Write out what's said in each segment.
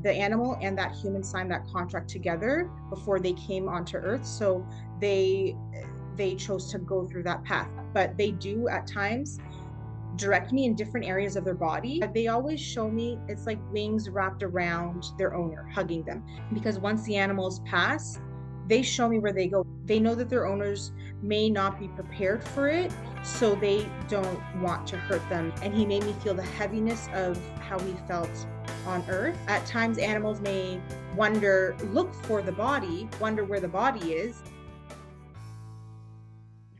the animal and that human signed that contract together before they came onto Earth. So they they chose to go through that path. But they do at times direct me in different areas of their body. They always show me it's like wings wrapped around their owner, hugging them. Because once the animals pass, they show me where they go. They know that their owners may not be prepared for it, so they don't want to hurt them. And he made me feel the heaviness of how he felt on Earth. At times, animals may look for the body, wonder where the body is.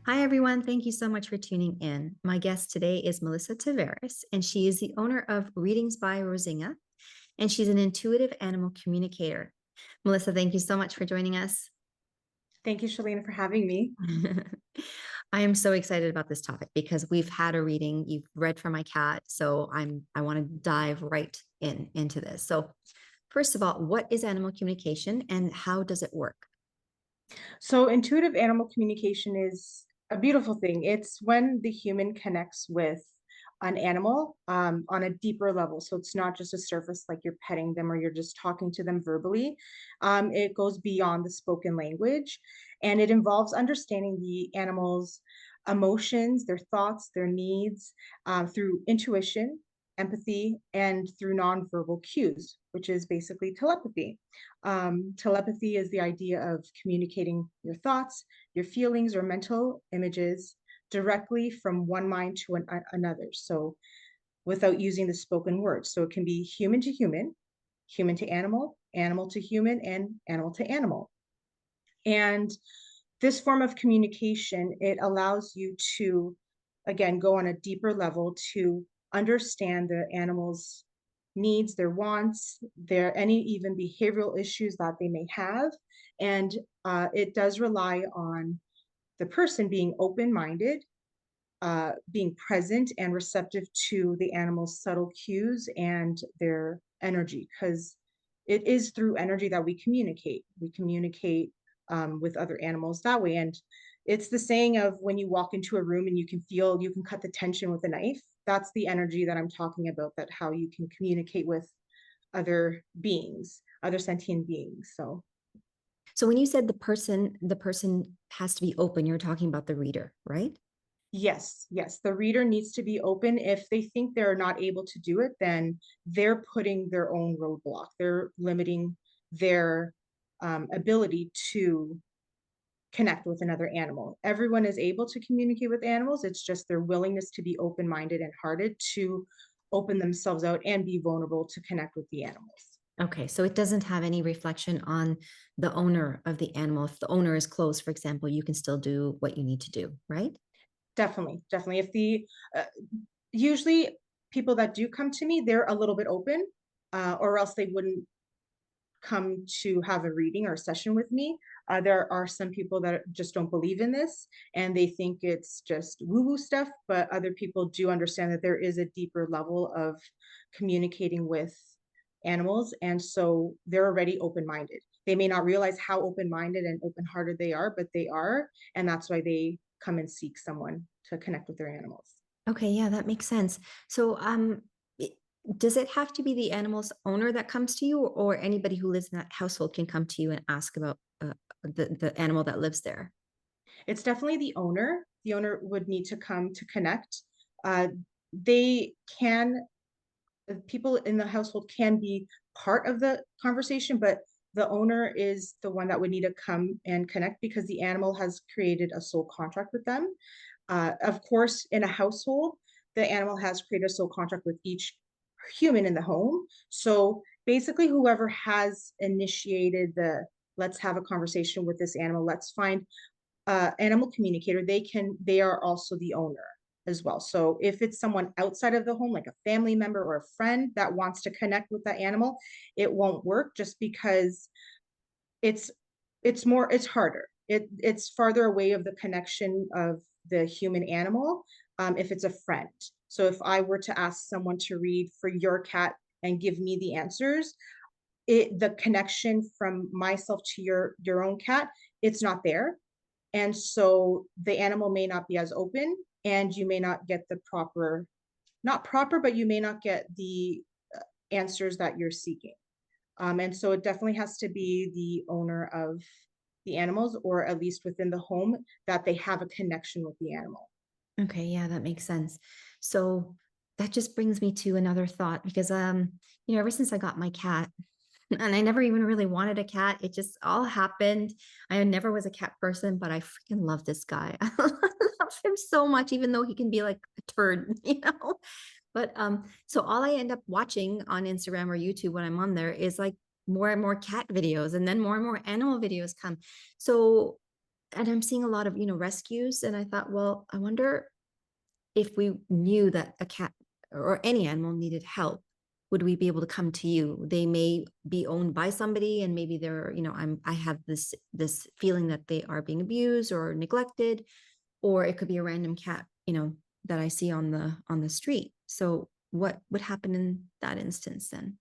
Hi, everyone. Thank you so much for tuning in. My guest today is Melissa Taveras, and she is the owner of Readings by Rosinga, and she's an intuitive animal communicator. Melissa, thank you so much for joining us. Thank you, Shalene, for having me. I am so excited about this topic because we've had a reading. You've read for my cat, so I want to dive right into this. So, first of all, what is animal communication and how does it work? So, intuitive animal communication is a beautiful thing. It's when the human connects with an animal on a deeper level. So, it's not just a surface like you're petting them or you're just talking to them verbally. It goes beyond the spoken language, and it involves understanding the animal's emotions, their thoughts, their needs through intuition, empathy, and through nonverbal cues, which is basically telepathy. Telepathy is the idea of communicating your thoughts, your feelings, or mental images directly from one mind to another. So, without using the spoken words. So, it can be human to human, human to animal, animal to human, and animal to animal. And this form of communication, it allows you to, again, go on a deeper level to understand the animal's needs, their wants, their any even behavioral issues that they may have. And it does rely on the person being open-minded, being present and receptive to the animal's subtle cues and their energy, because it is through energy that we communicate. We communicate with other animals that way. And it's the saying of when you walk into a room and you can cut the tension with a knife. That's the energy that I'm talking about, that how you can communicate with other beings, other sentient beings. So So, when you said the person has to be open, you're talking about the reader, right? yes, yes, the reader needs to be open. If they think they're not able to do it, then they're putting their own roadblock. They're limiting their ability to connect with another animal. Everyone is able to communicate with animals. It's just their willingness to be open-minded and hearted to open themselves out and be vulnerable to connect with the animals. Okay, so it doesn't have any reflection on the owner of the animal. If the owner is closed, for example, you can still do what you need to do, right? Definitely, definitely. If the usually people that do come to me, they're a little bit open, or else they wouldn't come to have a reading or a session with me. There are some people that just don't believe in this and they think it's just woo woo stuff, but other people do understand that there is a deeper level of communicating with animals. And so they're already open minded. They may not realize how open minded and open hearted they are, but they are. And that's why they come and seek someone to connect with their animals. Okay, yeah, that makes sense. So, does it have to be the animal's owner that comes to you, or anybody who lives in that household can come to you and ask about the animal that lives there? It's definitely the owner. The owner would need to come to connect. Uh, they can, people in the household can be part of the conversation, but the owner is the one that would need to come and connect because the animal has created a soul contract with them. Of course, in a household, the animal has created a soul contract with each human in the home. So basically, whoever has initiated the let's have a conversation with this animal, let's find animal communicator, they are also the owner as well. So if it's someone outside of the home, like a family member or a friend that wants to connect with that animal, it won't work just because it's it's harder. It's farther away of the connection of the human animal if it's a friend. So if I were to ask someone to read for your cat and give me the answers, the connection from myself to your own cat, it's not there, and so the animal may not be as open and you may not get the proper, not proper, but you may not get the answers that you're seeking. And so it definitely has to be the owner of the animals, or at least within the home, that they have a connection with the animal. Okay, yeah, that makes sense. So that just brings me to another thought because ever since I got my cat, and I never even really wanted a cat, it just all happened. I never was a cat person, but I freaking love this guy. I love him so much, even though he can be like a turd, But so all I end up watching on Instagram or YouTube when I'm on there is like more and more cat videos, and then more and more animal videos come. So, and I'm seeing a lot of, rescues. And I thought, well, I wonder if we knew that a cat or any animal needed help, would we be able to come to you? They may be owned by somebody, and maybe they're, I have this feeling that they are being abused or neglected, or it could be a random cat, that I see on the street. So what would happen in that instance then?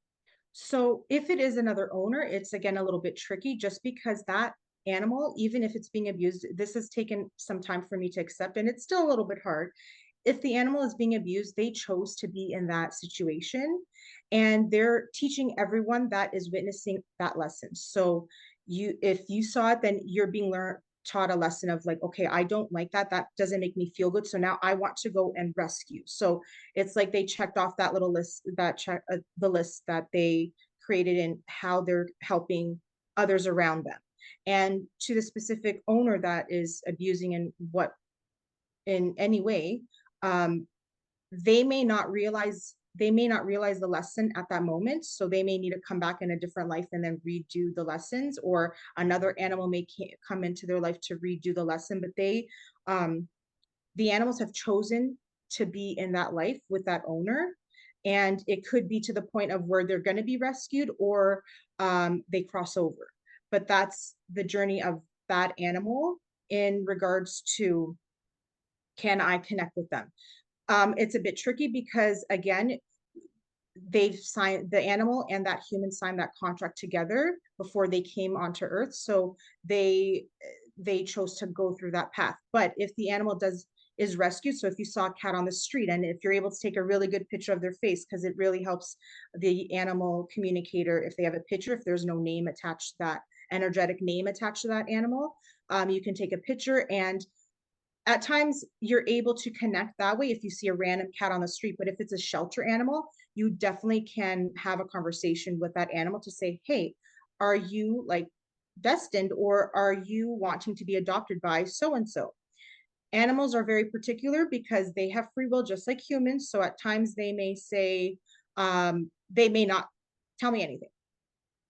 So if it is another owner, it's again a little bit tricky just because that animal, even if it's being abused, this has taken some time for me to accept, and it's still a little bit hard. If the animal is being abused, they chose to be in that situation, and they're teaching everyone that is witnessing that lesson. So if you saw it, then you're being learned taught a lesson of like, okay, I don't like that. That doesn't make me feel good. So now I want to go and rescue. So it's like they checked off that little list, that check the list that they created, and how they're helping others around them. And to the specific owner that is abusing in what in any way, um, they may not realize the lesson at that moment, so they may need to come back in a different life and then redo the lessons, or another animal may come into their life to redo the lesson, but um the animals have chosen to be in that life with that owner, and it could be to the point of where they're going to be rescued, or they cross over. But that's the journey of that animal in regards to, can I connect with them? It's a bit tricky because again, they've signed, the animal and that human signed that contract together before they came onto earth, so they chose to go through that path. But if the animal does is rescued, so if you saw a cat on the street, and if you're able to take a really good picture of their face, because it really helps the animal communicator if they have a picture, if there's no name attached to that, energetic name attached to that animal, you can take a picture, and at times you're able to connect that way if you see a random cat on the street. But if it's a shelter animal, you definitely can have a conversation with that animal to say, hey, are you like destined, or are you wanting to be adopted by so and so? Animals are very particular because they have free will just like humans, so at times they may say, they may not tell me anything,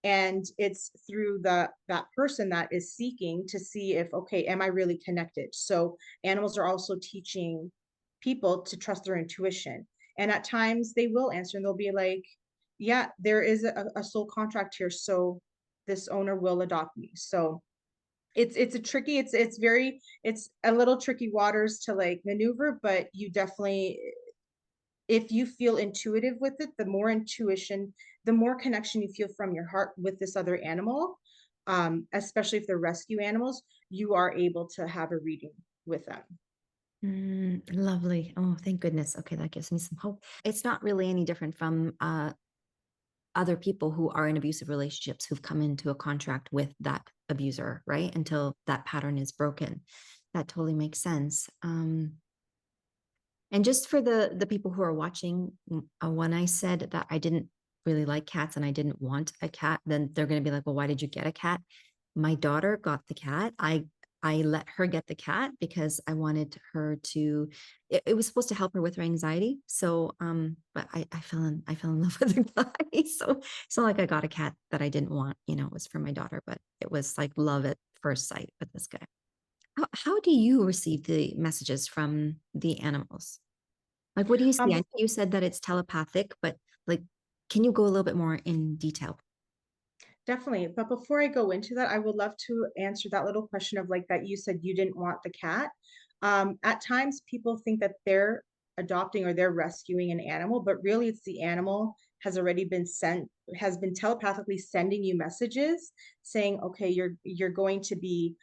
and it's through that person that is seeking to see if, okay, am I really connected? So animals are also teaching people to trust their intuition, and at times they will answer, and they'll be like, yeah, there is a soul contract here, so this owner will adopt me. So it's a tricky, it's a little tricky waters to like maneuver, but you definitely, if you feel intuitive with it, the more intuition, the more connection you feel from your heart with this other animal, especially if they're rescue animals, you are able to have a reading with them. Lovely. Oh, thank goodness. Okay, that gives me some hope. It's not really any different from other people who are in abusive relationships who've come into a contract with that abuser, right? Until that pattern is broken. That totally makes sense. And just for the people who are watching, when I said that I didn't really like cats and I didn't want a cat, then they're going to be like, well, why did you get a cat? My daughter got the cat. I let her get the cat because I wanted her to, it was supposed to help her with her anxiety. So but I fell in love with the guy. So it's not like I got a cat that I didn't want, it was for my daughter, but it was like love at first sight with this guy. How do you receive the messages from the animals? Like, what do you see? I know Before, you said that it's telepathic, but like, can you go a little bit more in detail? Definitely. But before I go into that, I would love to answer that little question of like that you said you didn't want the cat. At times people think that they're adopting or they're rescuing an animal, but really it's the animal has already been sent, has been telepathically sending you messages saying, okay, you're going to be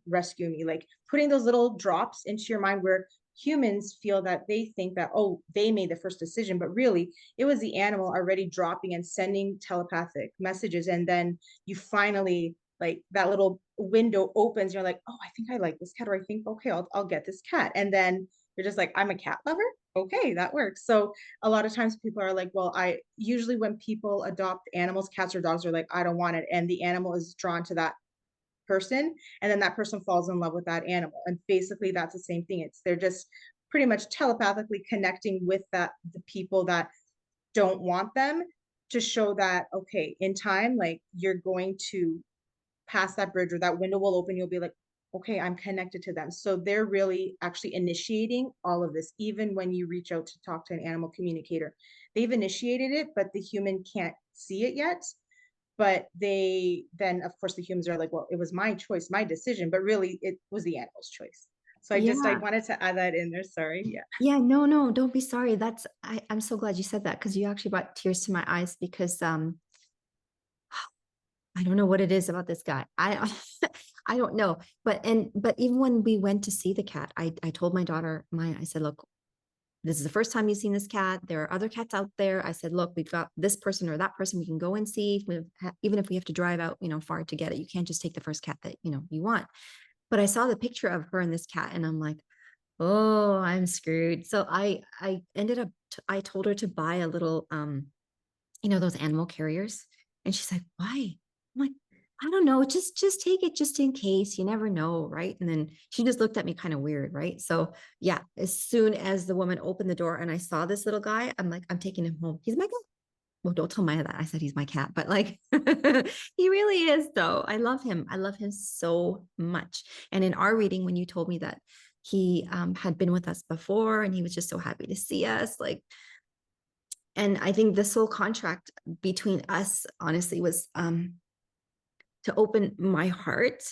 rescuing me, like putting those little drops into your mind where humans feel that they think that, oh, they made the first decision, but really it was the animal already dropping and sending telepathic messages. And then you finally, like, that little window opens, you're like, oh, I think I like this cat, or I think, okay, I'll get this cat. And then you're just like, I'm a cat lover. Okay, that works. So a lot of times people are like, well, I usually when people adopt animals, cats or dogs, are like, I don't want it. And the animal is drawn to that person, and then that person falls in love with that animal. And basically that's the same thing. It's they're just pretty much telepathically connecting with that the people that don't want them, to show that, okay, in time, like, you're going to pass that bridge, or that window will open, you'll be like, okay, I'm connected to them. So they're really actually initiating all of this. Even when you reach out to talk to an animal communicator, they've initiated it, but the human can't see it yet. But they then, of course, the humans are like, well, it was my choice, my decision, but really it was the animal's choice. So I Yeah. wanted to add that in there. Sorry. Yeah. Yeah, no, no, don't be sorry. I'm so glad you said that because you actually brought tears to my eyes because I don't know what it is about this guy. I I don't know. But even when we went to see the cat, I told my daughter, I said, look, this is the first time you've seen this cat. There are other cats out there. I said, look, we've got this person or that person we can go and see. Even if we have to drive out, far to get it, you can't just take the first cat that, you want. But I saw the picture of her and this cat and I'm like, oh, I'm screwed. So I ended up, I told her to buy a little, those animal carriers. And she's like, why? I'm like, I don't know. Just take it just in case. You never know, right? And then she just looked at me kind of weird, right? So yeah, as soon as the woman opened the door and I saw this little guy, I'm like, I'm taking him home. He's my cat. Well, don't tell Maya that I said he's my cat, but like he really is though. I love him. I love him so much. And in our reading, when you told me that he had been with us before and he was just so happy to see us, like, and I think this whole contract between us honestly was to open my heart,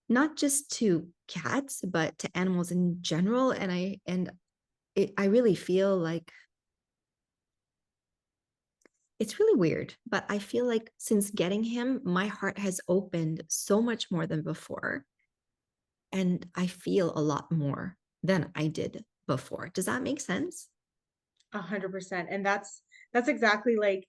not just to cats, but to animals in general. I really feel like it's really weird, but I feel like since getting him, my heart has opened so much more than before. And I feel a lot more than I did before. Does that make sense? 100%. And that's exactly like,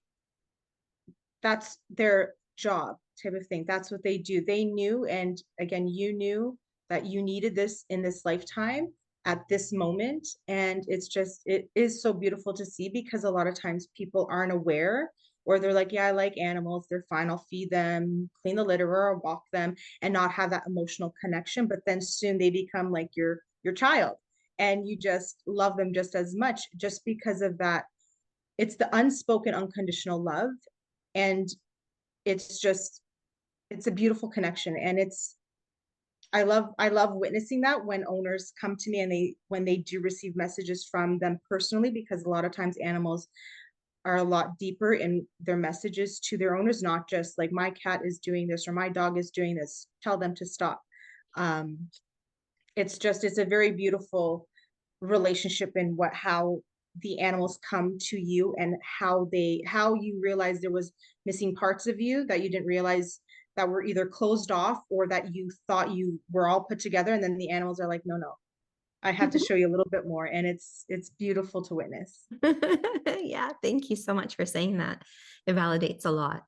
that's their job type of thing. That's what they do. They knew, and again, you knew that you needed this in this lifetime at this moment. And it is so beautiful to see, because a lot of times people aren't aware, or they're like, yeah, I like animals, they're fine, I'll feed them, clean the litter, or walk them, and not have that emotional connection. But then soon they become like your child, and you just love them just as much, just because of that. It's the unspoken unconditional love. And it's just, it's a beautiful connection. And it's, I love witnessing that when owners come to me, and when they do receive messages from them personally, because a lot of times animals are a lot deeper in their messages to their owners, not just like, my cat is doing this or my dog is doing this, tell them to stop. um it's a very beautiful relationship in what how the animals come to you, and how you realize there was missing parts of you that you didn't realize, that were either closed off, or that you thought you were all put together, and then the animals are like, no, no, I have to show you a little bit more. And it's beautiful to witness. Yeah, thank you so much for saying that. It validates a lot.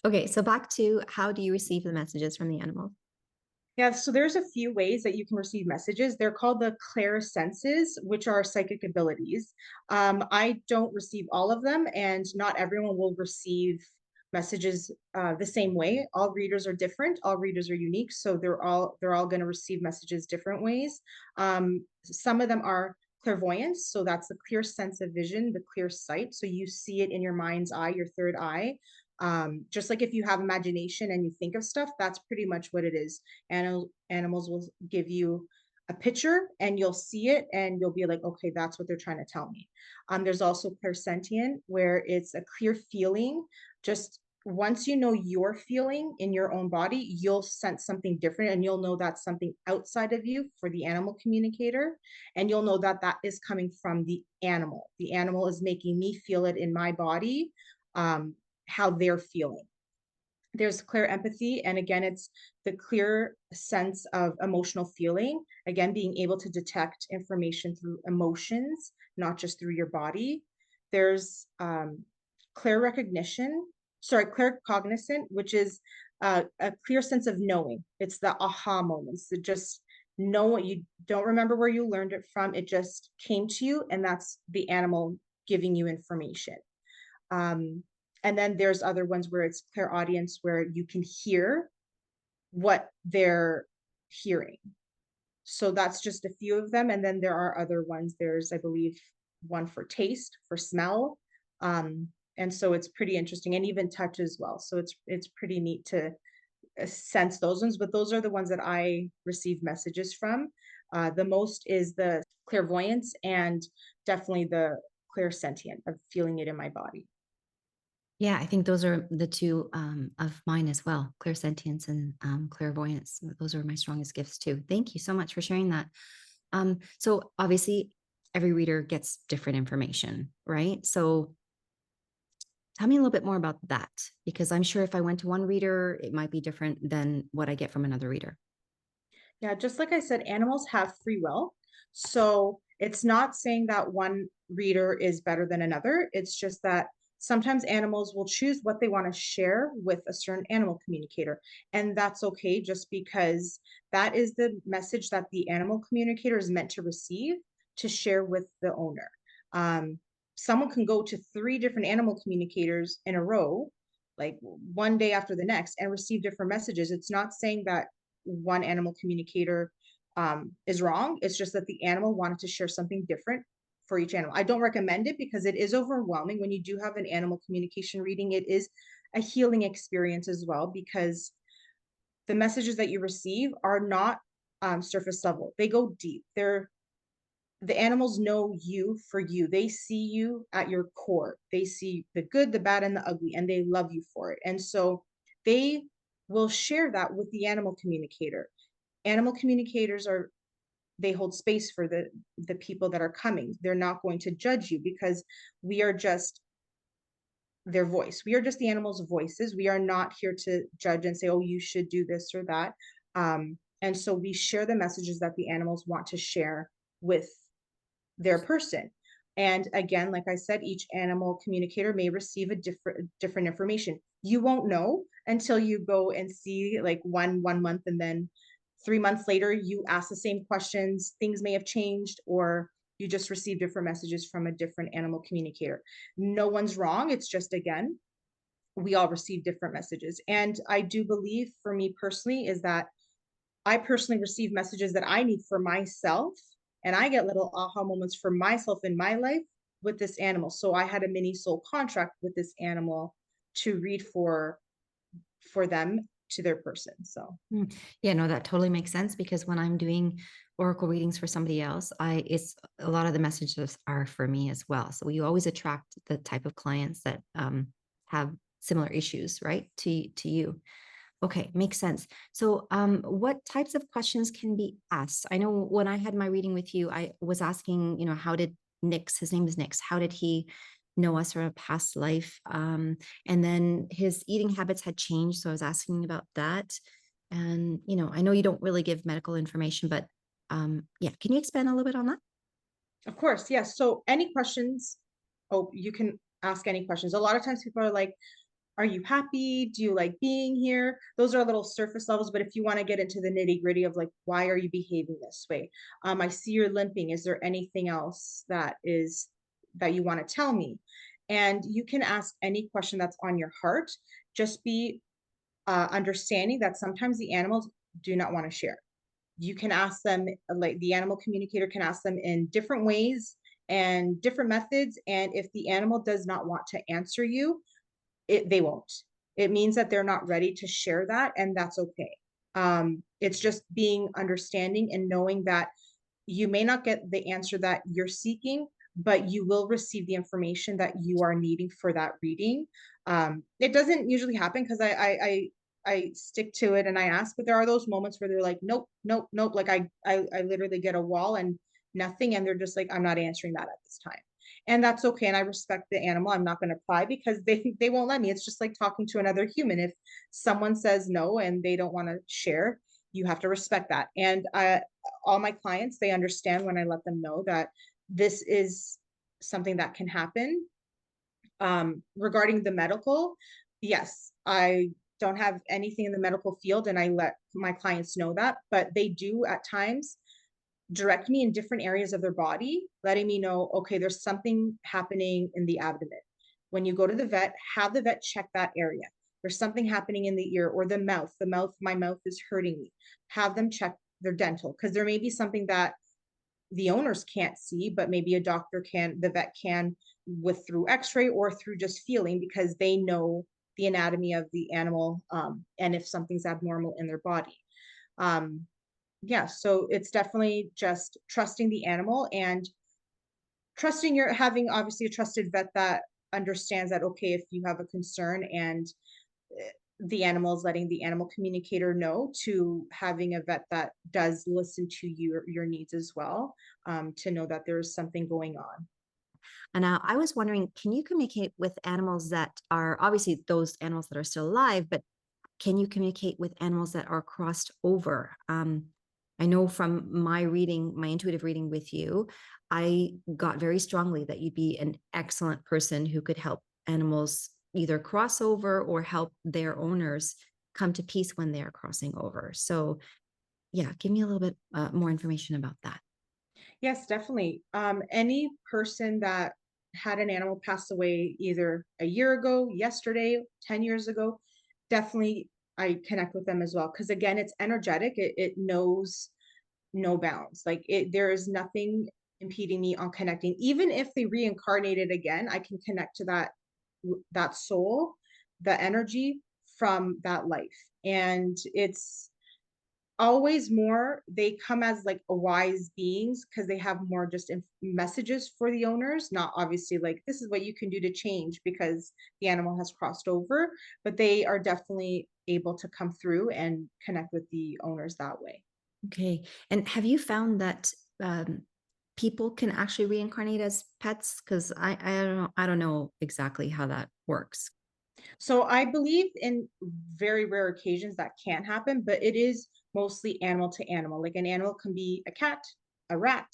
Okay, so back to how do you receive the messages from the animals? Yeah, so there's a few ways that you can receive messages. They're called the clairsenses, which are psychic abilities. I don't receive all of them, and not everyone will receive messages the same way. All readers are different. All readers are unique, so they're all going to receive messages different ways. Some of them are clairvoyance, so that's the clear sense of vision, the clear sight. So you see it in your mind's eye, your third eye. Just like if you have imagination and you think of stuff, that's pretty much what it is. Animals will give you a picture, and you'll see it, and you'll be like, okay, that's what they're trying to tell me. There's also clairsentient, where it's a clear feeling. Just once you know you're feeling in your own body, you'll sense something different, and you'll know that's something outside of you for the animal communicator. And you'll know that that is coming from the animal. The animal is making me feel it in my body, how they're feeling. There's clear empathy, and again, it's the clear sense of emotional feeling. Again, being able to detect information through emotions, not just through your body. There's clear recognition, sorry, clear cognizant, which is a clear sense of knowing. It's the aha moments that just know what you don't remember where you learned it from. It just came to you, and that's the animal giving you information. Um, and then there's other ones where it's clear audience where you can hear what they're hearing. So that's just a few of them. And then there are other ones. There's, I believe, one for taste, for smell. And so it's pretty interesting, and even touch as well. So it's pretty neat to sense those ones, but those are the ones that I receive messages from. The most is the clairvoyance, and definitely the clear sentient of feeling it in my body. Yeah, I think those are the two of mine as well, clairsentience and clairvoyance. Those are my strongest gifts too. Thank you so much for sharing that. So obviously, every reader gets different information, right? So tell me a little bit more about that, because I'm sure if I went to one reader, it might be different than what I get from another reader. Yeah, just like I said, animals have free will. So it's not saying that one reader is better than another. It's just that sometimes animals will choose what they want to share with a certain animal communicator. And that's okay, just because that is the message that the animal communicator is meant to receive to share with the owner. Um, Someone can go to three different animal communicators in a row, like one day after the next, and receive different messages. It's not saying that one animal communicator is wrong. It's just that the animal wanted to share something different for each animal. I don't recommend it because it is overwhelming. When you do have an animal communication reading, it is a healing experience as well, because the messages that you receive are not surface level. They go deep. The animals know you for you. They see you at your core. They see the good, the bad, and the ugly, and they love you for it. And so they will share that with the animal communicator. Animal communicators are, they hold space for the people that are coming. They're not going to judge you because we are just their voice. We are just the animals' voices. We are not here to judge and say, oh, you should do this or that. And so we share the messages that the animals want to share with their person. And again, like I said, each animal communicator may receive a different information. You won't know until you go and see like one month, and then 3 months later you ask the same questions. Things may have changed, or you just receive different messages from a different animal communicator. No one's wrong. It's just, again, we all receive different messages. And I do believe, for me personally, is that I personally receive messages that I need for myself, and I get little aha moments for myself in my life with this animal. So I had a mini soul contract with this animal to read for them to their person. So Mm. Yeah, no, that totally makes sense because when I'm doing oracle readings for somebody else, it's a lot of the messages are for me as well. So you always attract the type of clients that have similar issues, right? To you. Okay, makes sense. So, what types of questions can be asked? I know when I had my reading with you, I was asking, how did Nix, his name is Nix, how did he know us from a past life? And then his eating habits had changed. So I was asking about that. And, I know you don't really give medical information, but yeah, can you expand a little bit on that? of course, yes. So any questions? Oh, you can ask any questions. A lot of times people are like, are you happy? Do you like being here? Those are little surface levels. But if you want to get into the nitty gritty of like, why are you behaving this way? I see you're limping. Is there anything else that you want to tell me? And you can ask any question that's on your heart. Just be understanding that sometimes the animals do not want to share. You can ask them, like the animal communicator can ask them in different ways and different methods. And if the animal does not want to answer you, they won't. It means that they're not ready to share that, and that's okay. It's just being understanding and knowing that you may not get the answer that you're seeking, but you will receive the information that you are needing for that reading. It doesn't usually happen because I stick to it and I ask, but there are those moments where they're like, nope, nope, nope. Like I literally get a wall and nothing, and they're just like, I'm not answering that at this time. And that's okay. And I respect the animal. I'm not going to pry because they won't let me. It's just like talking to another human. If someone says no and they don't want to share, you have to respect that. And all my clients, they understand when I let them know that this is something that can happen. Regarding the medical, yes, I don't have anything in the medical field, and I let my clients know that, but they do at times direct me in different areas of their body, letting me know, okay, there's something happening in the abdomen. When you go to the vet, have the vet check that area. There's something happening in the ear or the mouth. The mouth, my mouth is hurting me. Have them check their dental because there may be something that the owners can't see, but maybe a doctor can, the vet can, with through x-ray or through just feeling because they know the anatomy of the animal, and if something's abnormal in their body. Um, yeah, so it's definitely just trusting the animal and trusting your having obviously a trusted vet that understands that, okay, if you have a concern and the animal is letting the animal communicator know, to having a vet that does listen to your needs as well, to know that there's something going on. And now I was wondering, can you communicate with animals that are obviously those animals that are still alive, but can you communicate with animals that are crossed over? I know from my reading, my intuitive reading with you, I got very strongly that you'd be an excellent person who could help animals either cross over or help their owners come to peace when they are crossing over. So, yeah, give me a little bit more information about that. Yes, definitely. Any person that had an animal pass away either a year ago, yesterday, 10 years ago, definitely I connect with them as well. Because again, it's energetic. It knows no bounds. Like there is nothing impeding me on connecting. Even if they reincarnated again, I can connect to that soul, the energy from that life. And it's always more, they come as like a wise beings because they have more just messages for the owners, not obviously like this is what you can do to change because the animal has crossed over, but they are definitely able to come through and connect with the owners that way. Okay. And have you found that people can actually reincarnate as pets? Because I don't know exactly how that works. So I believe in very rare occasions that can happen, but it is mostly animal to animal. Like an animal can be a cat, a rat,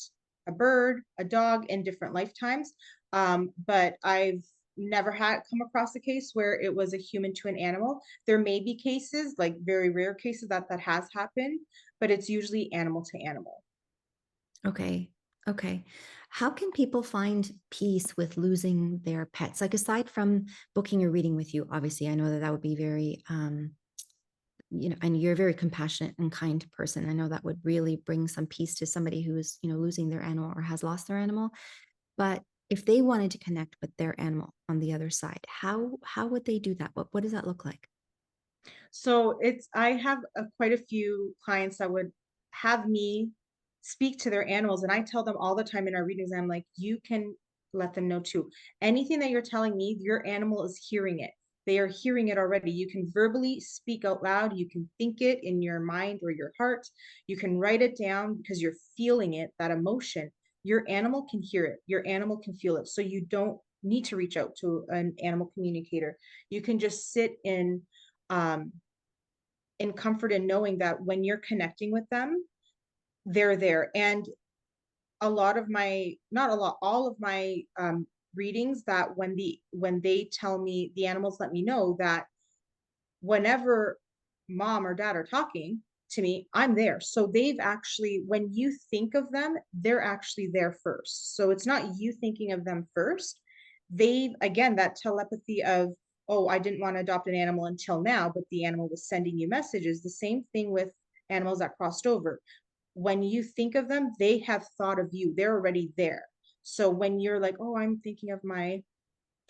a bird, a dog in different lifetimes. But I've never had come across a case where it was a human to an animal. There may be cases, like very rare cases that has happened, but it's usually animal to animal. Okay. Okay. How can people find peace with losing their pets? Like aside from booking a reading with you, obviously, I know that that would be very, and you're a very compassionate and kind person. I know that would really bring some peace to somebody who is, losing their animal or has lost their animal. But if they wanted to connect with their animal on the other side, how would they do that? What does that look like? So it's I have quite a few clients that would have me speak to their animals, and I tell them all the time in our readings, I'm like, you can let them know too. Anything that you're telling me, your animal is hearing it. They are hearing it already. You can verbally speak out loud. You can think it in your mind or your heart. You can write it down because you're feeling it, that emotion. Your animal can hear it. Your animal can feel it. So you don't need to reach out to an animal communicator. You can just sit um, in comfort in knowing that when you're connecting with them, they're there. And a lot of my, not a lot, all of my readings, that when they tell me, the animals let me know that whenever mom or dad are talking to me, I'm there. So they've actually, when you think of them, they're actually there first. So it's not you thinking of them first. They've, again, that telepathy of, oh, I didn't want to adopt an animal until now, but the animal was sending you messages. The same thing with animals that crossed over. When you think of them, they have thought of you. They're already there. So when you're like, oh, I'm thinking of my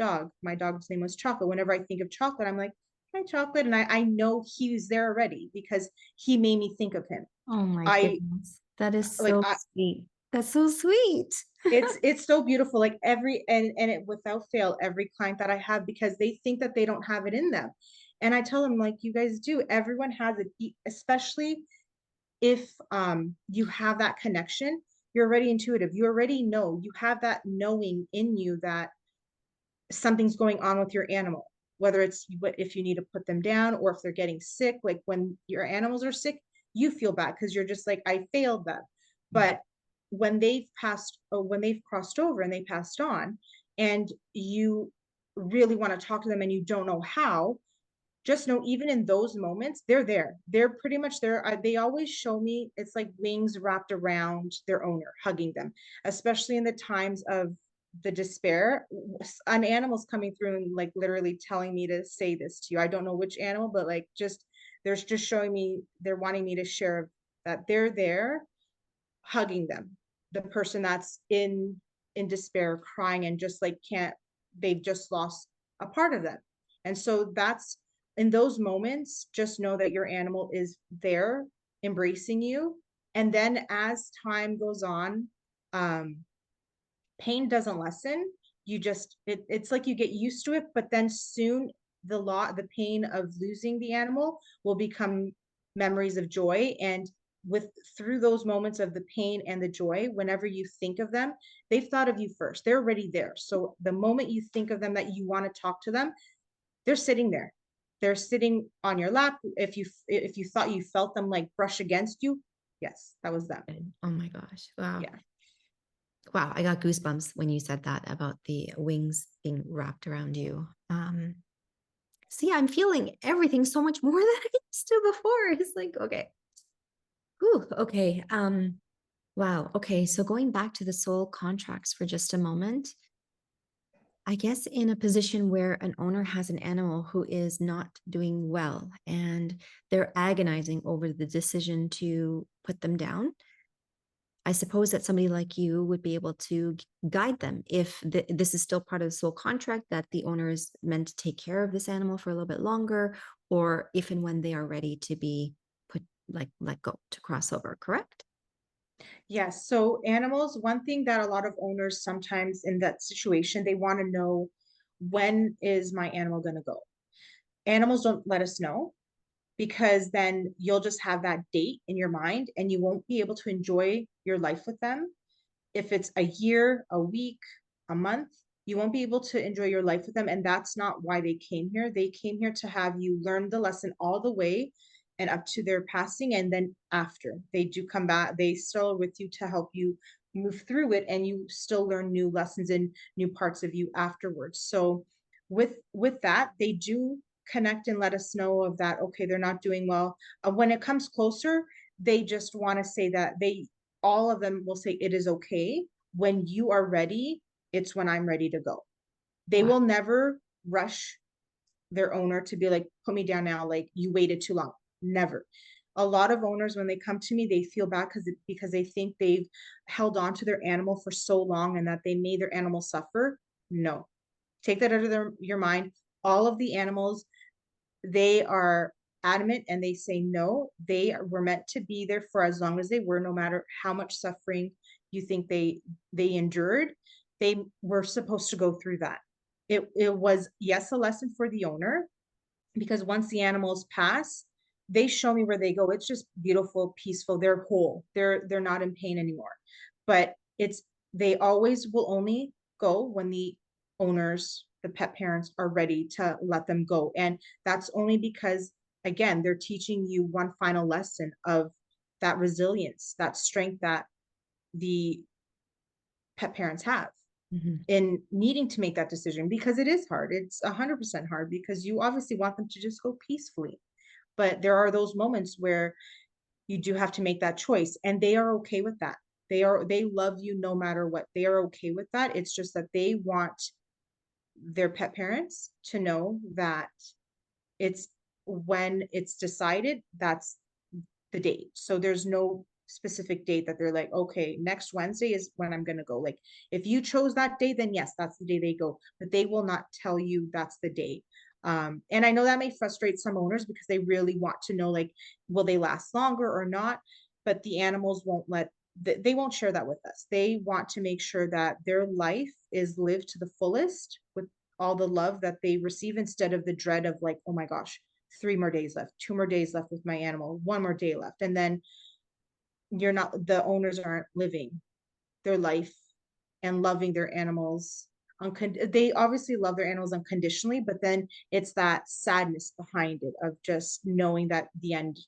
dog's name was Chocolate. Whenever I think of Chocolate, I'm like, hi, Chocolate. And I know he's there already because he made me think of him. Oh my I goodness. That is like so I sweet. That's so sweet. it's so beautiful. Like every and it without fail, every client that I have, because they think that they don't have it in them. And I tell them, like, you guys do. Everyone has it, especially if you have that connection, you're already intuitive. You already know, you have that knowing in you that something's going on with your animal, whether it's if you need to put them down or if they're getting sick. Like when your animals are sick, you feel bad because you're just like, I failed them. But when they've passed, or when they've crossed over and they passed on, and you really want to talk to them and you don't know how, just know even in those moments they're there, they're pretty much there. They always show me it's like wings wrapped around their owner hugging them, especially in the times of the despair. An animal's coming through and like literally telling me to say this to you. I don't know which animal, but like just there's just showing me they're wanting me to share that they're there hugging them, the person that's in despair crying and just like can't, they've just lost a part of them. And so that's in those moments, just know that your animal is there embracing you. And then as time goes on, um pain doesn't lessen. You just it's like you get used to it, but then soon the pain of losing the animal will become memories of joy. And with through those moments of the pain and the joy, whenever you think of them, they've thought of you first, they're already there. So the moment you think of them, that you want to talk to them, they're sitting there, they're sitting on your lap. If you thought you felt them like brush against you, yes, that was them. Oh my gosh. Wow. Yeah. Wow. I got goosebumps when you said that about the wings being wrapped around you. So yeah, I'm feeling everything so much more than I used to before. It's like, okay. Whew, okay. Wow. Okay. So going back to the soul contracts for just a moment, I guess in a position where an owner has an animal who is not doing well and they're agonizing over the decision to put them down, I suppose that somebody like you would be able to guide them if this is still part of the soul contract, that the owner is meant to take care of this animal for a little bit longer, or if and when they are ready to be put, like, let go, to cross over, correct? Yes. So animals, one thing that a lot of owners sometimes in that situation, they want to know, when is my animal going to go? Animals don't let us know, because then you'll just have that date in your mind and you won't be able to enjoy your life with them. If it's a year, a week, a month, you won't be able to enjoy your life with them. And that's not why they came here. They came here to have you learn the lesson all the way and up to their passing. And then after they do come back, they still are with you to help you move through it. And you still learn new lessons and new parts of you afterwards. So with that, they do connect and let us know of that. Okay, they're not doing well. When it comes closer, they just want to say that they all of them will say it is okay. When you are ready, it's when I'm ready to go. They Wow. will never rush their owner to be like, put me down now, like you waited too long. Never. A lot of owners, when they come to me, they feel bad because they think they've held on to their animal for so long and that they made their animal suffer. No, take that out of your mind. All of the animals, they are adamant and they say no, they were meant to be there for as long as they were, no matter how much suffering you think they endured. They were supposed to go through that. It was, yes, a lesson for the owner, because once the animals pass, they show me where they go. It's just beautiful, peaceful, they're whole, they're not in pain anymore. But it's, they always will only go when the owners, the pet parents, are ready to let them go. And that's only because, again, they're teaching you one final lesson of that resilience, that strength that the pet parents have Mhm. in needing to make that decision, because it is hard. It's 100% hard because you obviously want them to just go peacefully. But there are those moments where you do have to make that choice, and they are okay with that. They love you no matter what. They are okay with that. It's just that they want their pet parents to know that it's, when it's decided, that's the date. So there's no specific date that they're like, okay, next Wednesday is when I'm going to go. Like if you chose that day, then yes, that's the day they go, but they will not tell you that's the date. And I know that may frustrate some owners because they really want to know, like, will they last longer or not? But the animals won't let, they won't share that with us. They want to make sure that their life is lived to the fullest with all the love that they receive, instead of the dread of like, oh my gosh, 3 more days left, 2 more days left with my animal, 1 more day left. And then you're not, the owners aren't living. their life and loving their animals. They obviously love their animals unconditionally, but then it's that sadness behind it of just knowing that the end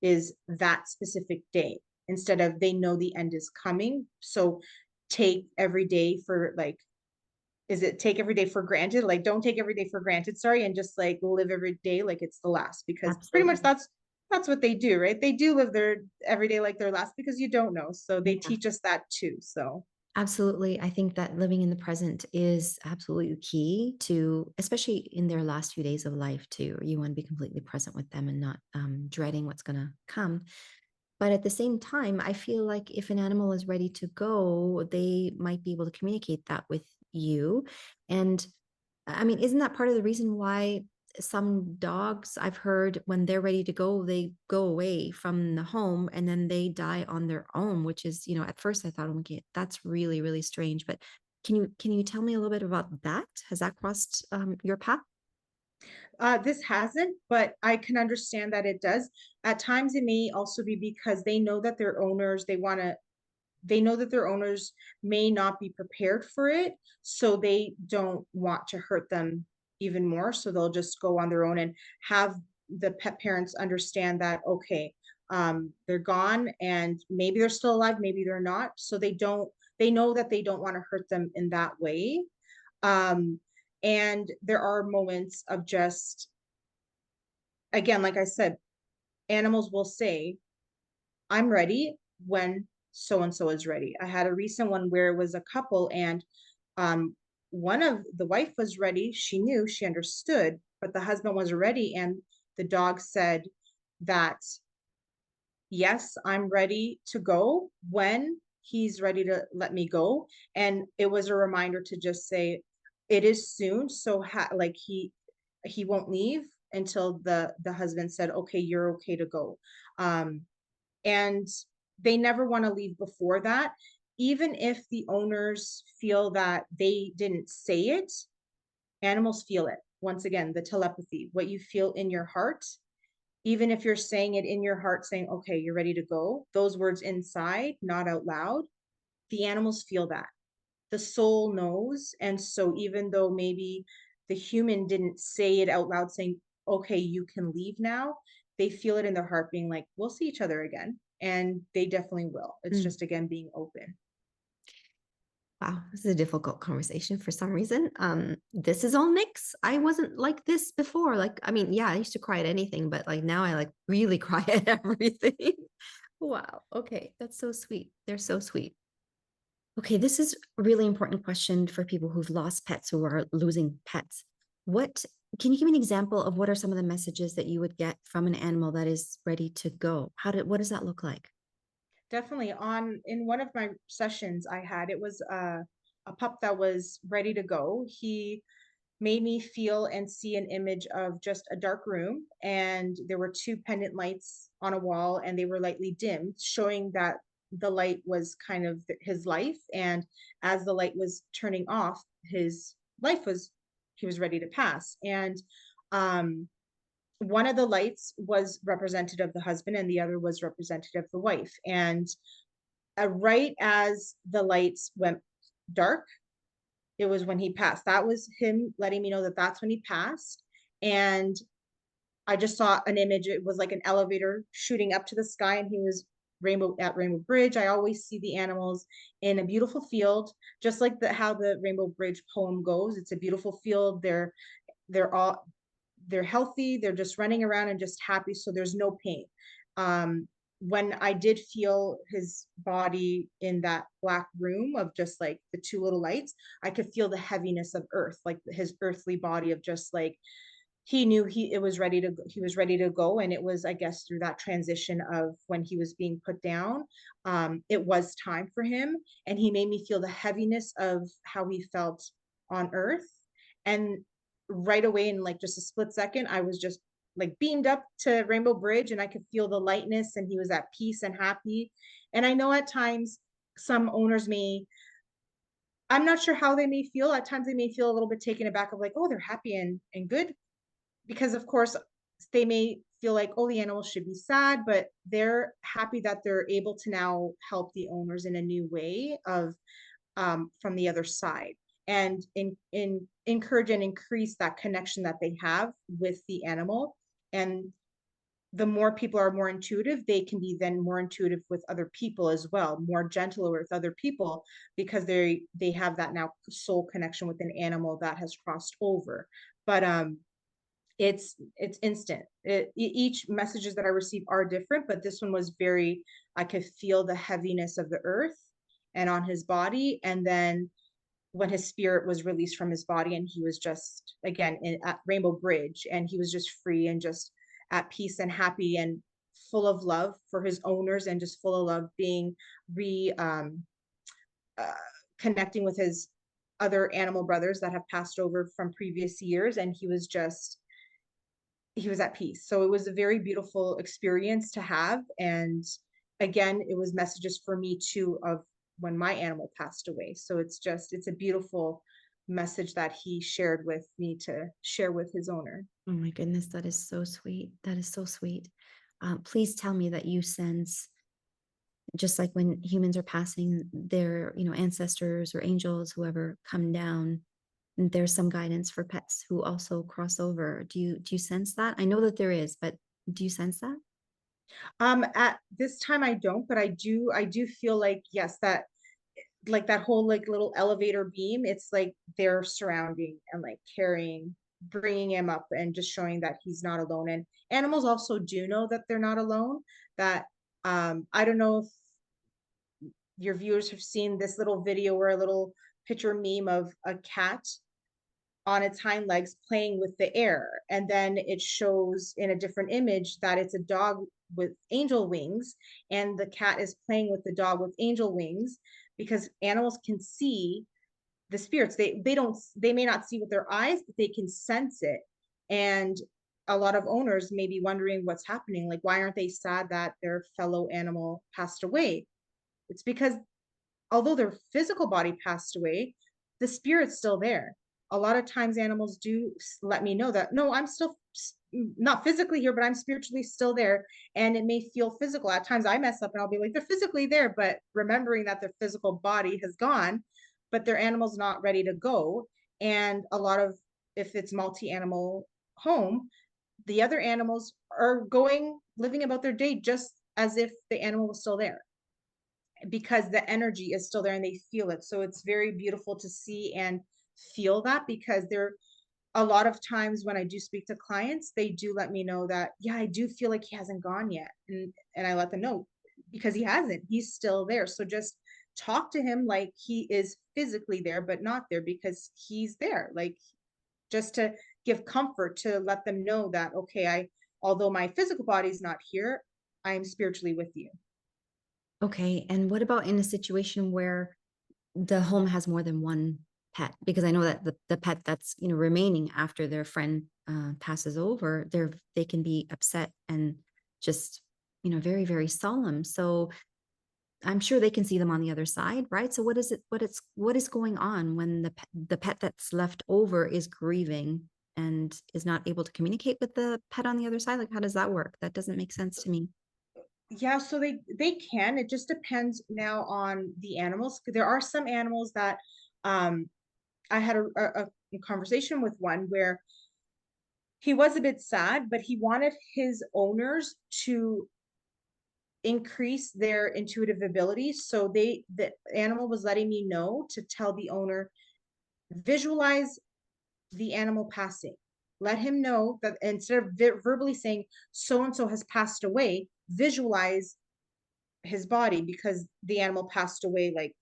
is that specific day instead of they know the end is coming. So take every day for like, is it take every day for granted? Like, don't take every day for granted, sorry, and just like live every day like it's the last, because pretty much Absolutely. that's what they do, right? They do live their every day like their last because you don't know. So they Yeah. teach us that too. So Absolutely. I think that living in the present is absolutely key to, especially in their last few days of life, too. You want to be completely present with them and not dreading what's going to come. But at the same time, I feel like if an animal is ready to go, they might be able to communicate that with you. And I mean, isn't that part of the reason why some dogs I've heard when they're ready to go, they go away from the home and then they die on their own, which is, at first I thought, oh, okay, that's really, really strange. But can you tell me a little bit about that? Has that crossed your path? this hasn't, but I can understand that it does. At times, it may also be because they know that their owners, they know that their owners may not be prepared for it, so they don't want to hurt them even more. So they'll just go on their own and have the pet parents understand that, okay, they're gone and maybe they're still alive, maybe they're not. So they know that they don't want to hurt them in that way. Um, and there are moments of just, again, like I said, animals will say, I'm ready when so and so is ready. I had a recent one where it was a couple and um one of the wife was ready. She knew, she understood, but the husband wasn't ready. And the dog said that, yes, I'm ready to go when he's ready to let me go. And it was a reminder to just say, it is soon. So like he won't leave until the husband said, okay, you're okay to go. And they never want to leave before that. Even if the owners feel that they didn't say it, animals feel it. Once again, the telepathy, what you feel in your heart, even if you're saying it in your heart, saying, okay, you're ready to go, those words inside, not out loud, the animals feel that. The soul knows. And so even though maybe the human didn't say it out loud, saying, okay, you can leave now, they feel it in their heart being like, we'll see each other again. And they definitely will. It's Mm. just, again, being open. Wow, this is a difficult conversation for some reason. This is all mix. I wasn't like this before. Like, I mean, yeah, I used to cry at anything, but like now I like really cry at everything. Wow. Okay, that's so sweet. They're so sweet. Okay, this is a really important question for people who've lost pets, who are losing pets. What can you give me an example of what are some of the messages that you would get from an animal that is ready to go? What does that look like? Definitely. On in one of my sessions I had, it was a pup that was ready to go. He made me feel and see an image of just a dark room, and there were two pendant lights on a wall and they were lightly dimmed, showing that the light was kind of his life. And as the light was turning off, his life was, he was ready to pass. And um one of the lights was representative of the husband and the other was representative of the wife. And right as the lights went dark, it was when he passed. That was him letting me know that that's when he passed. And I just saw an image. It was like an elevator shooting up to the sky, and he was Rainbow Bridge. I always see the animals in a beautiful field, just like how the Rainbow Bridge poem goes. It's a beautiful field. They're all they're healthy. They're just running around and just happy. So there's no pain. Um, when I did feel his body in that black room of just like the two little lights, I could feel the heaviness of earth, like his earthly body of just like he knew he was ready to go. And it was, I guess, through that transition of when he was being put down, it was time for him. And he made me feel the heaviness of how he felt on earth. And right away, in like just a split second, I was just like beamed up to Rainbow Bridge and I could feel the lightness, and he was at peace and happy. And I know at times some owners may, I'm not sure how they may feel. At times they may feel a little bit taken aback of like, oh, they're happy and good, because of course they may feel like, oh, the animals should be sad, but they're happy that they're able to now help the owners in a new way of from the other side, and encourage and increase that connection that they have with the animal. And the more people are more intuitive, they can be then more intuitive with other people as well, more gentle with other people, because they have that now soul connection with an animal that has crossed over. But it's instant. Each messages that I receive are different, but this one was very, I could feel the heaviness of the earth and on his body. And then when his spirit was released from his body, and he was just again at Rainbow Bridge, and he was just free and just at peace and happy and full of love for his owners, and just full of love being re uh, connecting with his other animal brothers that have passed over from previous years. And he was at peace. So it was a very beautiful experience to have. And again, it was messages for me too of when my animal passed away. So it's a beautiful message that he shared with me to share with his owner. Oh my goodness, that is so sweet. That is so sweet. Please tell me that you sense, just like when humans are passing, their ancestors or angels, whoever, come down, and there's some guidance for pets who also cross over. Do you sense that? I know that there is, but do you sense that? At this time I don't, but I do feel like, yes, that like that whole like little elevator beam, it's like they're surrounding and like carrying, bringing him up and just showing that he's not alone. And animals also do know that they're not alone. That I don't know if your viewers have seen this little video where a little picture meme of a cat on its hind legs playing with the air, and then it shows in a different image that it's a dog with angel wings, and the cat is playing with the dog with angel wings, because animals can see the spirits. They may not see with their eyes, but they can sense it. And a lot of owners may be wondering what's happening, like why aren't they sad that their fellow animal passed away. It's because although their physical body passed away, the spirit's still there. A lot of times animals do let me know that, no, I'm still not physically here, but I'm spiritually still there. And it may feel physical. At times I mess up and I'll be like, they're physically there, but remembering that their physical body has gone, but their animal's not ready to go. And a lot of, if it's multi-animal home, the other animals are going, living about their day just as if the animal was still there, because the energy is still there and they feel it. So it's very beautiful to see and feel that, because there a lot of times when I do speak to clients, they do let me know that, yeah, I do feel like he hasn't gone yet. And I let them know, because he hasn't, he's still there. So just talk to him like he is physically there, but not there, because he's there. Like, just to give comfort, to let them know that, okay, although my physical body is not here, I am spiritually with you. Okay. And what about in a situation where the home has more than one pet? Because I know that the pet that's remaining after their friend passes over, they can be upset and just very, very solemn. So I'm sure they can see them on the other side, right? So what is going on when the pet that's left over is grieving and is not able to communicate with the pet on the other side? Like, how does that work? That doesn't make sense to me. Yeah, so they can. It just depends now on the animals. There are some animals that I had a conversation with one where he was a bit sad, but he wanted his owners to increase their intuitive abilities. So the animal was letting me know to tell the owner, visualize the animal passing. Let him know that instead of verbally saying so and so has passed away, visualize his body, because the animal passed away like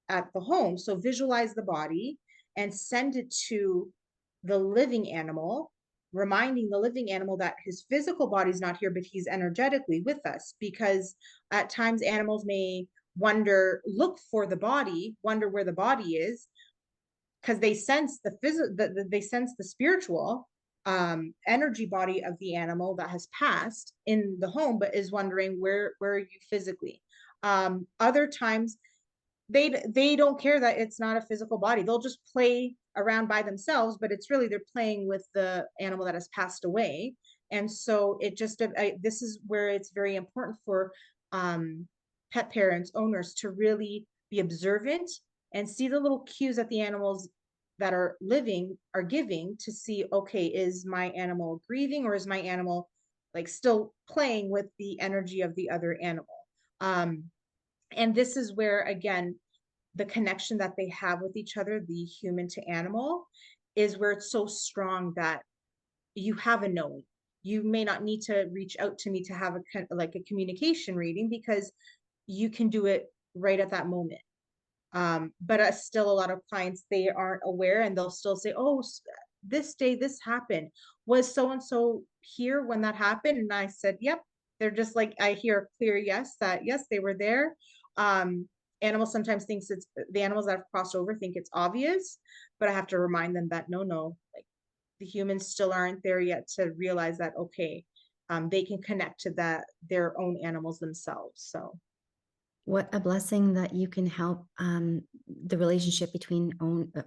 at the home. So visualize the body and send it to the living animal, reminding the living animal that his physical body's not here, but he's energetically with us. Because at times animals may look for the body, wonder where the body is, because they sense the physical, they sense the spiritual energy body of the animal that has passed in the home, but is wondering where are you physically. Other times they don't care that it's not a physical body. They'll just play around by themselves, but it's really they're playing with the animal that has passed away. And so it just, this is where it's very important for um, pet parents, owners to really be observant and see the little cues that the animals that are living are giving to see, okay, is my animal grieving or is my animal like still playing with the energy of the other animal? Um, and this is where, again, the connection that they have with each other, the human to animal, is where it's so strong that you have a knowing. You may not need to reach out to me to have like a communication reading because you can do it right at that moment. But still, a lot of clients, they aren't aware and they'll still say, "Oh, this day this happened. Was so and so here when that happened?" And I said, "Yep." They're just like, I hear a clear yes, that yes, they were there. Um, Animals sometimes thinks it's the animals that have crossed over think it's obvious, but I have to remind them that no, no, like the humans still aren't there yet to realize that okay, they can connect to that their own animals themselves. So What a blessing that you can help the relationship between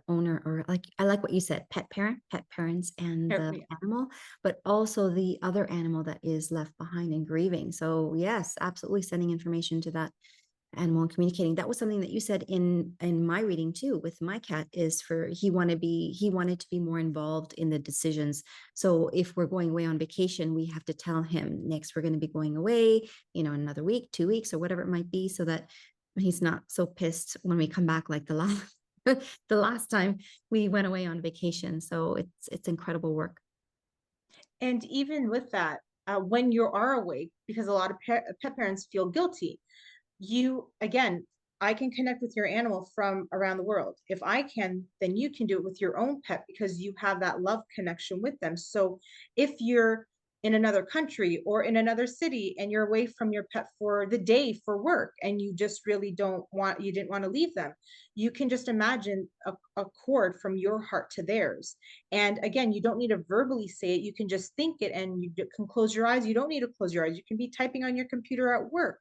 owner, or like I like what you said, pet parents, and yeah, the yeah. animal, but also the other animal that is left behind and grieving. So yes, absolutely sending information to that animal and communicating. That was something that you said in my reading too with my cat, is for he wanted to be more involved in the decisions. So if we're going away on vacation, we have to tell him next we're going to be going away, another week, 2 weeks, or whatever it might be, so that he's not so pissed when we come back like the last the last time we went away on vacation. So it's incredible work. And even with that, when you are awake, because a lot of pet parents feel guilty, you again, I can connect with your animal from around the world. If I can, then you can do it with your own pet because you have that love connection with them. So if you're in another country or in another city and you're away from your pet for the day for work and you just really you didn't want to leave them, you can just imagine a chord from your heart to theirs. And again, you don't need to verbally say it, you can just think it, and you can close your eyes. You don't need to close your eyes, you can be typing on your computer at work.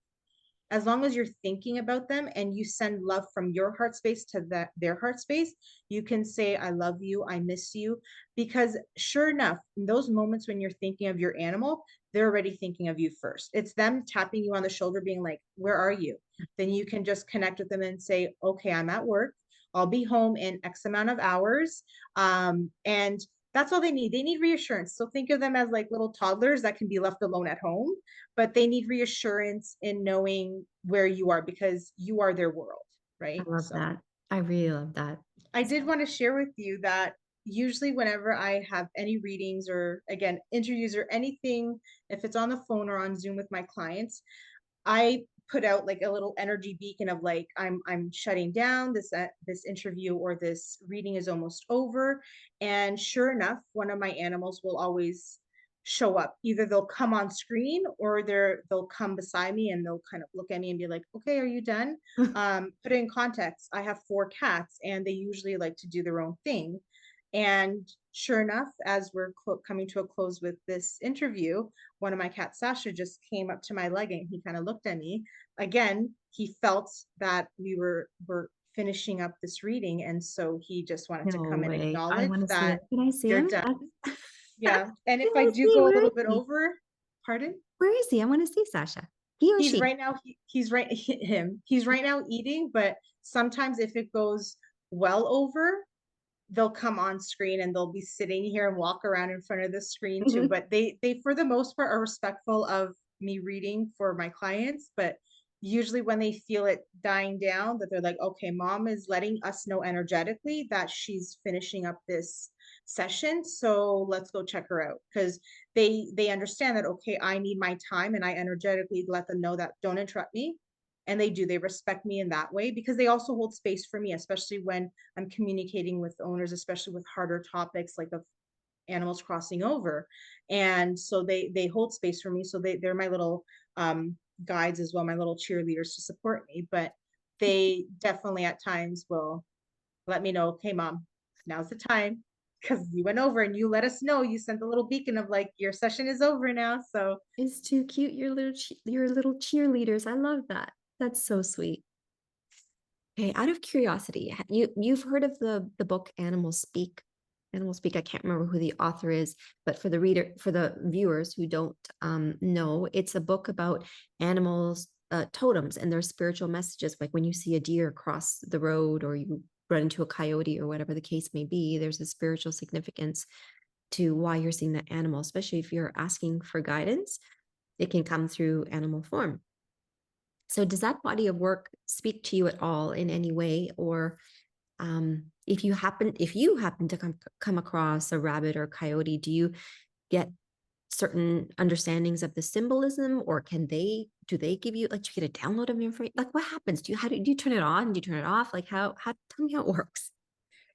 As long as you're thinking about them and you send love from your heart space to their heart space, you can say, I love you, I miss you. Because sure enough, in those moments when you're thinking of your animal, they're already thinking of you first. It's them tapping you on the shoulder, being like, where are you? Then you can just connect with them and say, okay, I'm at work, I'll be home in X amount of hours. And that's all they need. They need reassurance. So think of them as like little toddlers that can be left alone at home, but they need reassurance in knowing where you are because you are their world, I right? love So that. I really love that. I did So want to share with you that usually whenever I have any readings or again interviews or anything, if it's on the phone or on Zoom with my clients, I put out like a little energy beacon of like I'm shutting down this interview or this reading is almost over. And sure enough, one of my animals will always show up. Either they'll come on screen or they'll come beside me and they'll kind of look at me and be like, "Okay, are you done?" Put it in context. I have four cats and they usually like to do their own thing. And sure enough, as we're coming to a close with this interview, one of my cats, Sasha, just came up to my leg and he kind of looked at me. Again, he felt that we were finishing up this reading, and so he just wanted to no come and way. I acknowledge want to see it. that Can I see they're him? done. Can Yeah, and if I I do see? go a Where little is bit he? over, pardon? Where is he? I want to see Sasha. He or He's she? right now he's right him. He's right now eating, but sometimes if it goes well over, they'll come on screen and they'll be sitting here and walk around in front of the screen too. But they for the most part are respectful of me reading for my clients. But usually when they feel it dying down, that they're like, okay, mom is letting us know energetically that she's finishing up this session. So let's go check her out. Because they understand that okay, I need my time and I energetically let them know that don't interrupt me. And they do, they respect me in that way because they also hold space for me, especially when I'm communicating with owners, especially with harder topics like of animals crossing over. And so they hold space for me. So they're my little guides as well, my little cheerleaders to support me. But they definitely at times will let me know, okay, mom, now's the time because you went over and you let us know. You sent a little beacon of like your session is over now. So It's too cute. Your little cheerleaders. I love that. That's so sweet. Okay, out of curiosity, you've heard of the book Animals Speak? Animal Speak. I can't remember who the author is, but for the reader, for the viewers who don't know, it's a book about animals, totems, and their spiritual messages. Like when you see a deer cross the road, or you run into a coyote, or whatever the case may be, there's a spiritual significance to why you're seeing that animal, especially if you're asking for guidance. It can come through animal form. So, does that body of work speak to you at all in any way, or if you happen to come across a rabbit or coyote, do you get certain understandings of the symbolism, or do they give you, like, do you get a download of information? Like, what happens? Do you turn it on? Do you turn it off? Like, how tell me how it works.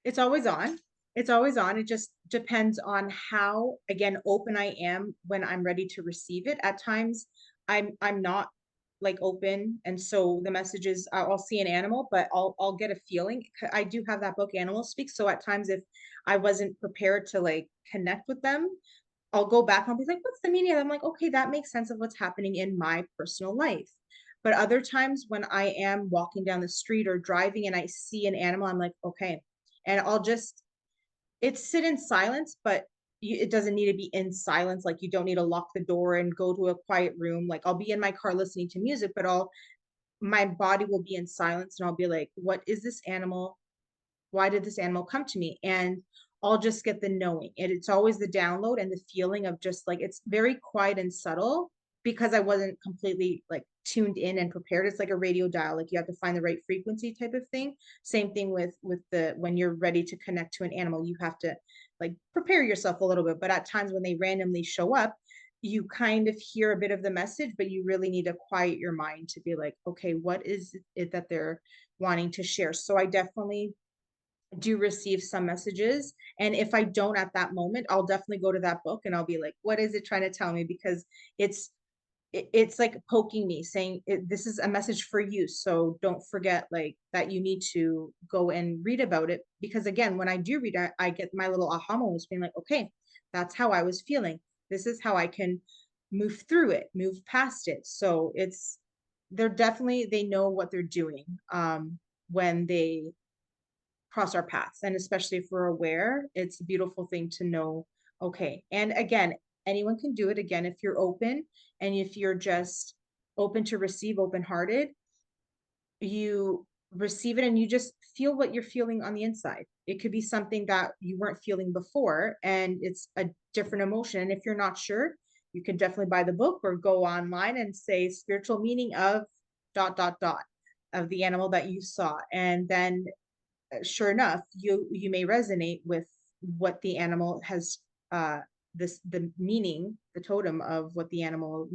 It's always on. It's always on. It just depends on how, again, open I am when I'm ready to receive it. At times, I'm not like open, and so the messages I'll see an animal, but I'll get a feeling. I do have that book, Animal Speak. So at times, if I wasn't prepared to like connect with them, I'll go back and I'll be like, "What's the meaning?" And I'm like, "Okay, that makes sense of what's happening in my personal life." But other times when I am walking down the street or driving and I see an animal, I'm like, "Okay." And I'll just it's sit in silence, but it doesn't need to be in silence. Like you don't need to lock the door and go to a quiet room. Like I'll be in my car listening to music, but my body will be in silence and I'll be like, what is this animal? Why did this animal come to me? And I'll just get the knowing. And it's always the download and the feeling of just like it's very quiet and subtle because I wasn't completely like tuned in and prepared. It's like a radio dial, like you have to find the right frequency type of thing. Same thing with the when you're ready to connect to an animal, you have to like prepare yourself a little bit. But at times when they randomly show up, you kind of hear a bit of the message, but you really need to quiet your mind to be like, okay, what is it that they're wanting to share? So I definitely do receive some messages. And if I don't at that moment, I'll definitely go to that book and I'll be like, what is it trying to tell me? Because it's it's like poking me saying this is a message for you, so don't forget like that you need to go and read about it. Because again, when I do read it, I get my little aha moments being like, okay, that's how I was feeling, this is how I can move through it, move past it. So it's they're definitely they know what they're doing when they cross our paths. And especially if we're aware, it's a beautiful thing to know, okay. And again, anyone can do it again if you're open and if you're just open to receive, open hearted, you receive it and you just feel what you're feeling on the inside. It could be something that you weren't feeling before and it's a different emotion. And if you're not sure, you can definitely buy the book or go online and say spiritual meaning of dot dot dot of the animal that you saw. And then sure enough, you may resonate with what the animal has the meaning, the totem of what the animal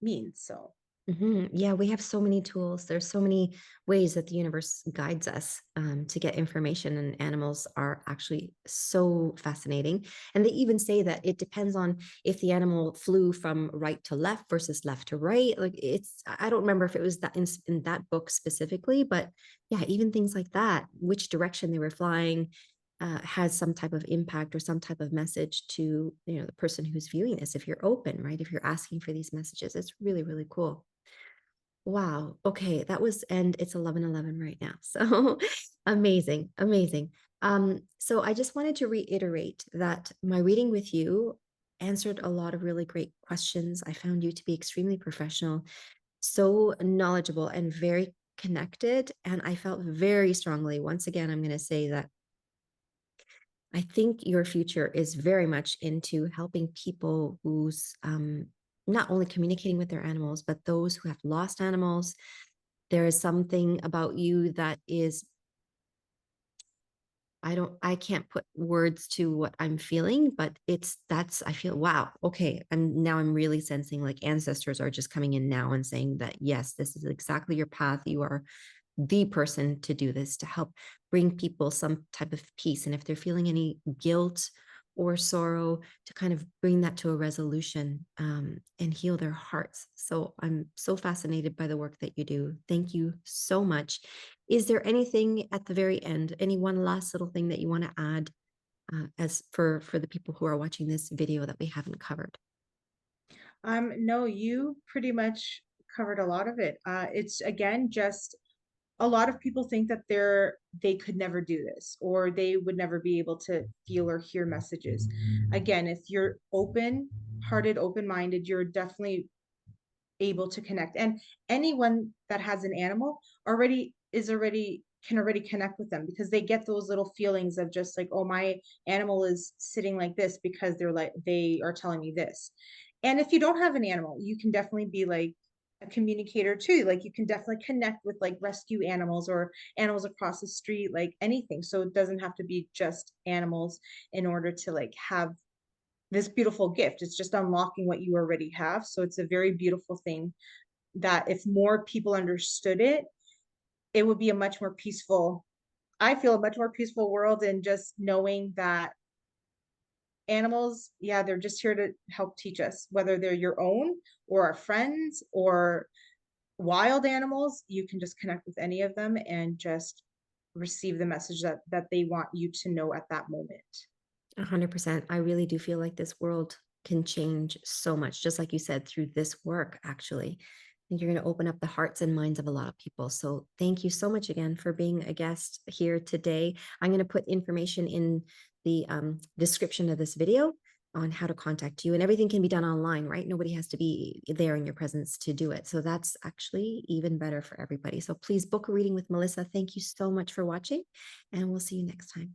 means. So Yeah, we have so many tools. There's so many ways that the universe guides us to get information, and animals are actually so fascinating. And they even say that it depends on if the animal flew from right to left versus left to right. Like I don't remember if it was that in that book specifically, but yeah, even things like that, which direction they were flying. Has some type of impact or some type of message to the person who's viewing this. If you're open, right? If you're asking for these messages, it's really really cool. Wow. Okay. And it's 11:11 right now. So amazing. Amazing. So I just wanted to reiterate that my reading with you answered a lot of really great questions. I found you to be extremely professional, so knowledgeable, and very connected. And I felt very strongly, once again, I'm going to say that I think your future is very much into helping people who's not only communicating with their animals, but those who have lost animals. There is something about you that is, I can't put words to what I'm feeling, but I feel, wow, okay. I'm really sensing like ancestors are just coming in now and saying that, yes, this is exactly your path. You are the person to do this, to help bring people some type of peace. And if they're feeling any guilt or sorrow, to kind of bring that to a resolution and heal their hearts. So I'm so fascinated by the work that you do. Thank you so much. Is there anything at the very end, any one last little thing that you want to add as for the people who are watching this video that we haven't covered? no, you pretty much covered a lot of it. It's again just a lot of people think that they could never do this or they would never be able to feel or hear messages. Again, if you're open hearted, open minded, you're definitely able to connect. And anyone that has an animal already can already connect with them because they get those little feelings of just like, oh, my animal is sitting like this because they are telling me this. And if you don't have an animal, you can definitely be like a communicator too. Like you can definitely connect with like rescue animals or animals across the street, like anything. So it doesn't have to be just animals in order to like have this beautiful gift. It's just unlocking what you already have. So it's a very beautiful thing that if more people understood it, it would be a much more peaceful, I feel a much more peaceful world. And just knowing that animals, yeah, they're just here to help teach us, whether they're your own or our friends or wild animals, you can just connect with any of them and just receive the message that they want you to know at that moment. 100%. I really do feel like this world can change so much, just like you said, through this work, actually. And you're going to open up the hearts and minds of a lot of people. So thank you so much again for being a guest here today. I'm going to put information in the description of this video on how to contact you, and everything can be done online, right? Nobody has to be there in your presence to do it. So that's actually even better for everybody. So please book a reading with Melissa. Thank you so much for watching, and we'll see you next time.